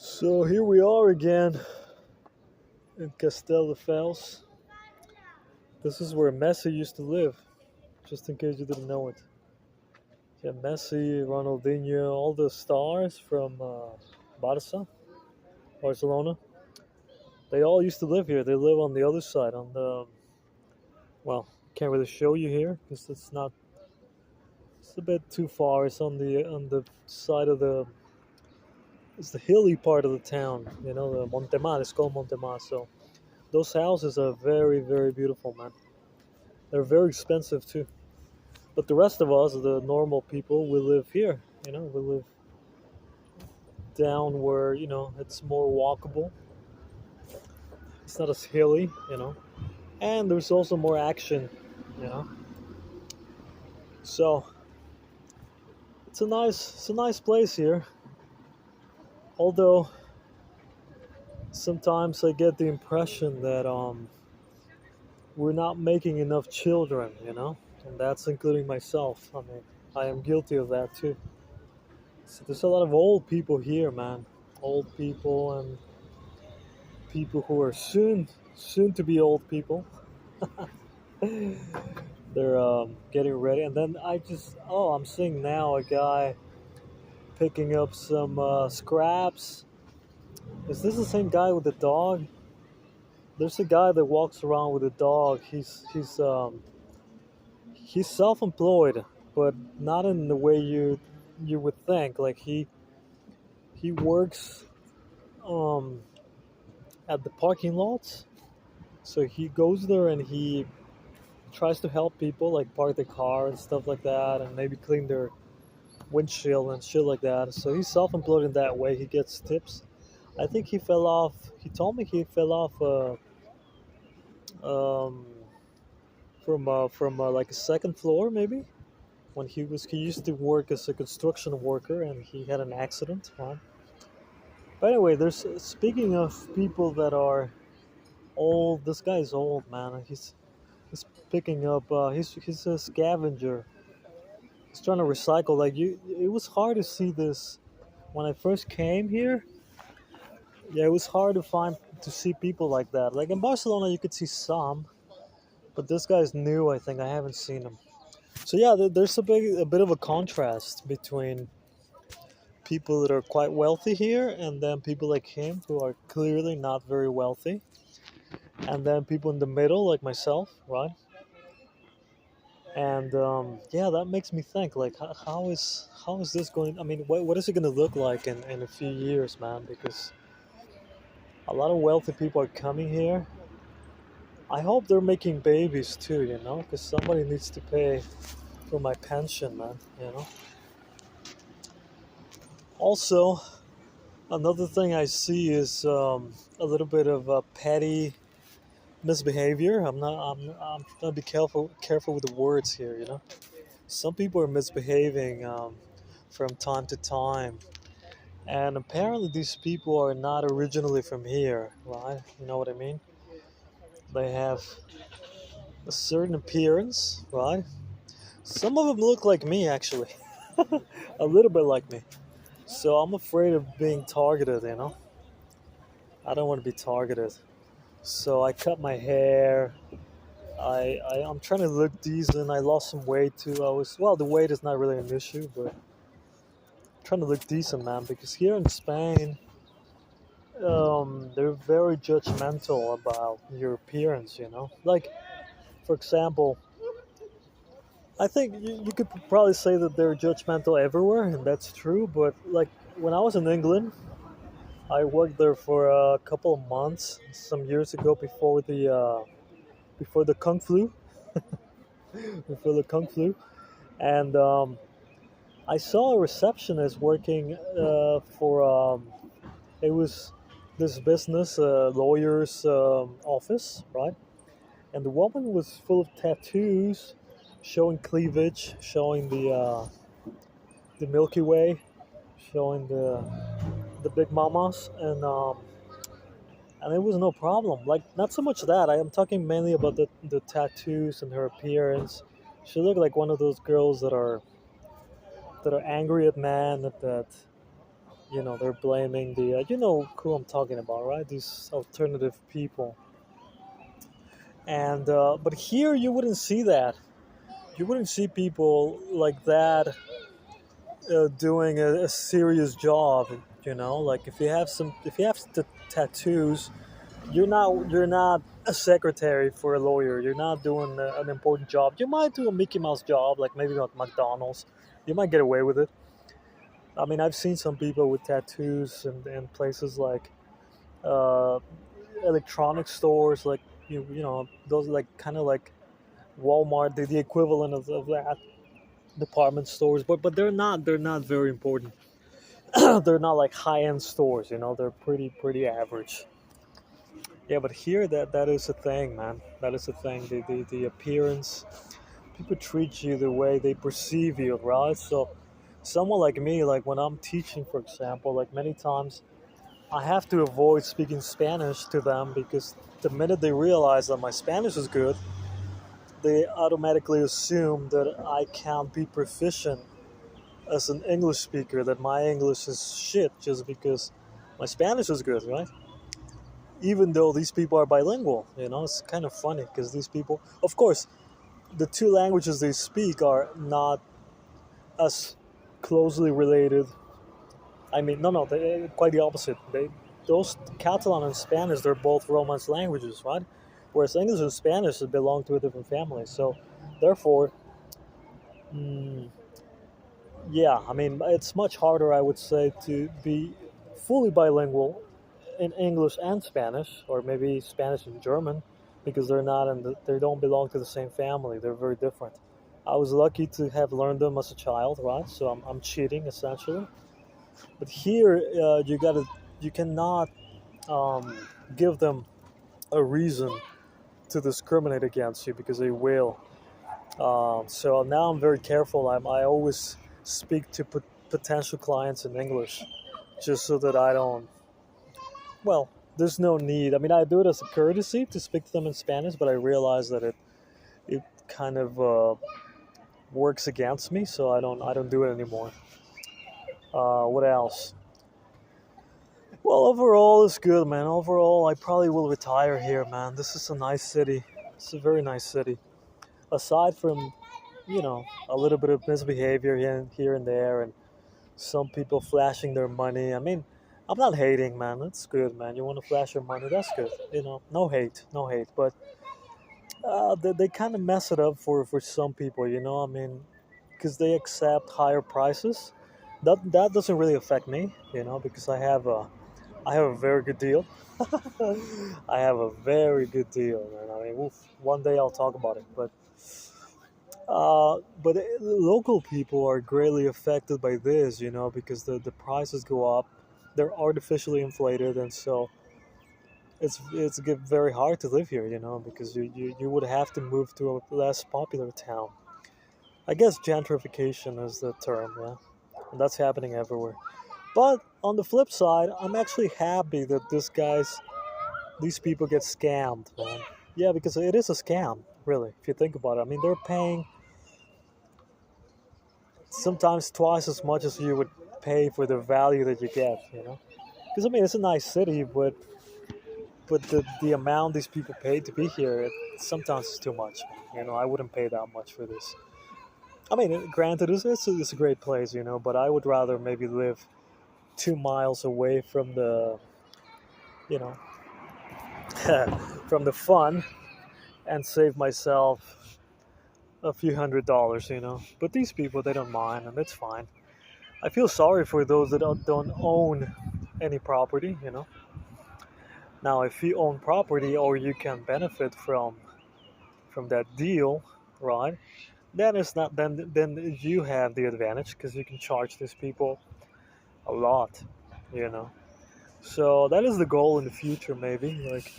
So here we are again in Castelldefels. This is where Messi used to live, just in case you didn't know it. Yeah, Messi, Ronaldinho, all the stars from Barca, Barcelona, they all used to live here. They live on the other side, on the, well, can't really show you here because it's not, it's a bit too far. It's on the side of the, it's the hilly part of the town, the Montemar, it's called Montemar. So those houses are very, very beautiful, man. They're very expensive too. But the rest of us, the normal people, we live here. We live down where it's more walkable. It's not as hilly. And there's also more action. You know, so it's a nice place here. Although sometimes I get the impression that we're not making enough children. And that's including myself. I mean, I am guilty of that too. So there's a lot of old people here, man. Old people and people who are soon to be old people. They're getting ready, and then I'm seeing now a guy picking up some scraps. Is this the same guy with the dog? There's a guy that walks around with a dog. He's self-employed, but not in the way you would think. Like he works um, at the parking lots. So he goes there and he tries to help people like park their car and stuff like that, and maybe clean their windshield and shit like that. So he's self-employed in that way. He gets tips. I think he fell off. He told me he fell off um, from like a second floor maybe when he used to work as a construction worker and he had an accident. Right? But anyway, there's speaking of people that are old. This guy's old, man. He's picking up. He's a scavenger. He's trying to recycle. Like you, it was hard to see this when I first came here. Yeah, it was hard to see people like that. Like in Barcelona, you could see some, but this guy's new. I think I haven't seen him. So yeah, there's a bit of a contrast between people that are quite wealthy here and then people like him who are clearly not very wealthy, and then people in the middle like myself, right? And yeah, that makes me think like how is this going? I mean, what is it going to look like in a few years, man? Because a lot of wealthy people are coming here. I hope they're making babies too, because somebody needs to pay for my pension, man. Also, another thing I see is a little bit of petty misbehavior. I'm gonna be careful with the words here. Some people are misbehaving from time to time, and apparently these people are not originally from here, right? You know what I mean? They have a certain appearance, right? Some of them look like me, actually, a little bit like me. So I'm afraid of being targeted. I don't want to be targeted. So I cut my hair. I'm trying to look decent. I lost some weight too. The weight is not really an issue, but I'm trying to look decent, man. Because here in Spain, they're very judgmental about your appearance. Like for example, I think you could probably say that they're judgmental everywhere, and that's true. But like when I was in England, I worked there for a couple of months some years ago before the kung flu, before the kung flu, and I saw a receptionist working for it was this business lawyer's office, right? And the woman was full of tattoos, showing cleavage, showing the Milky Way, showing the big mamas, and it was no problem. Like not so much that. I am talking mainly about the tattoos and her appearance. She looked like one of those girls that are angry at men, that they're blaming who I'm talking about, right? These alternative people. And but here you wouldn't see that. You wouldn't see people like that doing a serious job. Like if you have tattoos, you're not a secretary for a lawyer. You're not doing an important job. You might do a Mickey Mouse job, like maybe at McDonald's. You might get away with it. I mean, I've seen some people with tattoos and places like uh, electronic stores, like those like kind of like Walmart, the equivalent of that, department stores. But they're not very important. They're not like high end stores. They're pretty average. Yeah, but here that is a thing, man. That is a thing. The appearance, people treat you the way they perceive you, right? So someone like me, like when I'm teaching, for example, like many times I have to avoid speaking Spanish to them because the minute they realize that my Spanish is good, they automatically assume that I can't be proficient as an English speaker, that my English is shit just because my Spanish is good, right? Even though these people are bilingual, it's kind of funny because these people, of course, the two languages they speak are not as closely related. I mean, no, quite the opposite. Those Catalan and Spanish, they're both Romance languages, right? Whereas English and Spanish belong to a different family. So, therefore, mm, yeah, I mean, it's much harder, I would say, to be fully bilingual in English and Spanish, or maybe Spanish and German, because they don't belong to the same family. They're very different. I was lucky to have learned them as a child, right? So I'm cheating essentially. But here, you cannot um, give them a reason to discriminate against you because they will. So now I'm very careful. I always speak to potential clients in English, just so that I don't. Well, there's no need. I mean, I do it as a courtesy to speak to them in Spanish, but I realize that it kind of works against me, so I don't do it anymore. What else? Well, overall, it's good, man. Overall, I probably will retire here, man. This is a nice city. It's a very nice city. Aside from, a little bit of misbehavior here and there, and some people flashing their money. I mean, I'm not hating, man. That's good, man. You want to flash your money? That's good. No hate, no hate. But they kind of mess it up for some people, I mean, because they accept higher prices. That doesn't really affect me, because I have a very good deal. I have a very good deal, man. I mean, one day I'll talk about it, but local people are greatly affected by this, because the prices go up, they're artificially inflated, and so it's very hard to live here, because you would have to move to a less popular town. I guess gentrification is the term, yeah, and that's happening everywhere. But on the flip side, I'm actually happy that these people get scammed, man. Yeah, because it is a scam, really, if you think about it. I mean, they're paying sometimes twice as much as you would pay for the value that you get. Because I mean, it's a nice city, but the amount these people pay to be here, sometimes it's too much. I wouldn't pay that much for this. I mean, granted, it's a great place, but I would rather maybe live 2 miles away from you know, from the fun and save myself a few $100s. But these people, they don't mind, and it's fine. I feel sorry for those that don't own any property. Now, if you own property or you can benefit from that deal, right? Then it's not then you have the advantage because you can charge these people a lot, you know. So that is the goal in the future, maybe. Like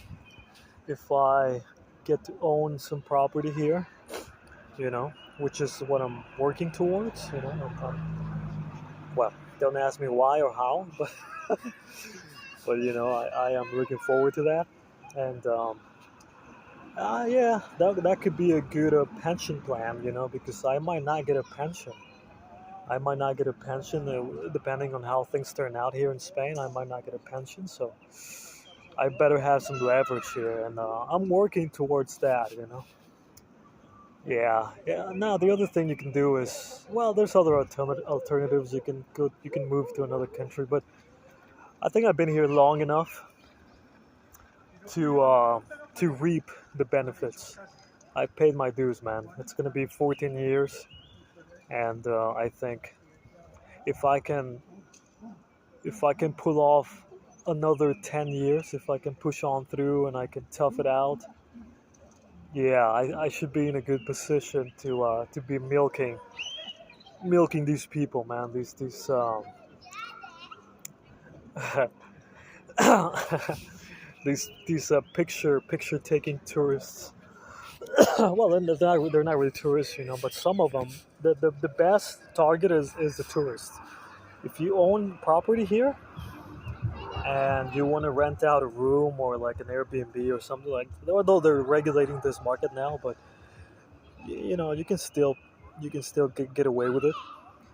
if I get to own some property here, which is what I'm working towards. Well, don't ask me why or how, but I am looking forward to that, and yeah, that could be a good pension plan, because I might not get a pension. I might not get a pension, depending on how things turn out here in Spain. I might not get a pension, so I better have some leverage here, and I'm working towards that. Yeah, yeah. Now the other thing you can do is, well, there's other alternatives. You can move to another country, but I think I've been here long enough to reap the benefits. I paid my dues, man. It's gonna be 14 years, and I think if I can if I can pull off another 10 years, if I can push on through and I can tough it out, yeah, I should be in a good position to be milking these people, man. These picture taking tourists. Well, they're not really tourists, but some of them, the best target is the tourist. If you own property here and you want to rent out a room or like an Airbnb or something like, although they're regulating this market now, but you can still get away with it.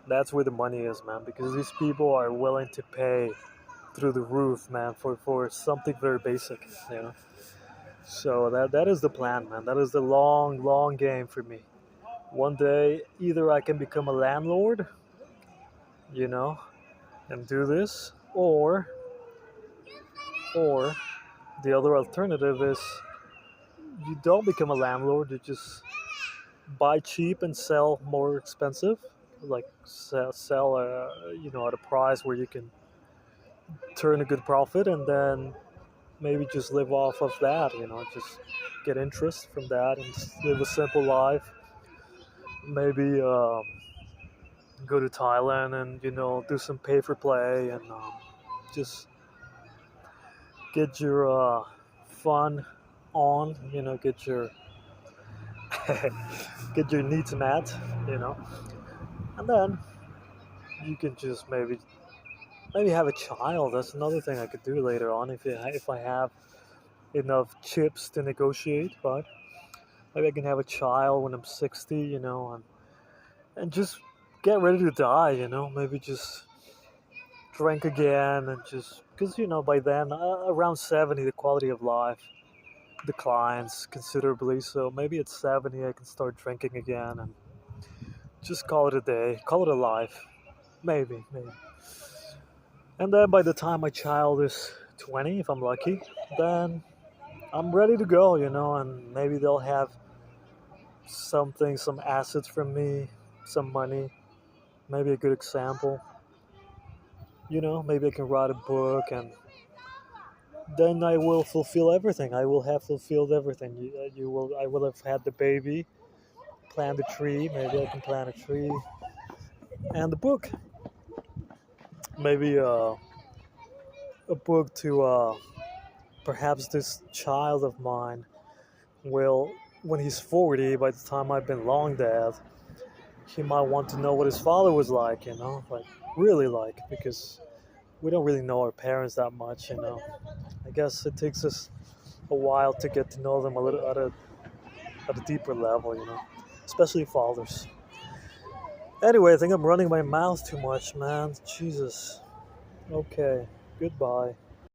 That's where the money is, man, because these people are willing to pay through the roof, man, for something very basic, you know. So that is the plan, man. That is the long game for me. One day, either I can become a landlord, you know, and do this, or the other alternative is you don't become a landlord. You just buy cheap and sell more expensive, like sell at a price where you can turn a good profit, and then maybe just live off of that. Just get interest from that and just live a simple life. Maybe go to Thailand and do some pay for play and just get your fun on. Get your get your needs met. And then you can just maybe have a child. That's another thing I could do later on if I have enough chips to negotiate. But maybe I can have a child when I'm 60. And just get ready to die. Maybe just drink again and just because by then around 70 the quality of life declines considerably. So maybe at 70 I can start drinking again and just call it a day, call it a life. Maybe. And then by the time my child is 20, if I'm lucky, then I'm ready to go, and maybe they'll have something, some assets from me, some money, maybe a good example. Maybe I can write a book, and then I will fulfill everything. I will have fulfilled everything. I will have had the baby, plant a tree. Maybe I can plant a tree, and the book. Maybe a book to perhaps this child of mine will, when he's 40, by the time I've been long dead, he might want to know what his father was like. Like really like, because we don't really know our parents that much. I guess it takes us a while to get to know them a little at a deeper level. Especially fathers. Anyway, I think I'm running my mouth too much, man. Jesus. Okay. Goodbye.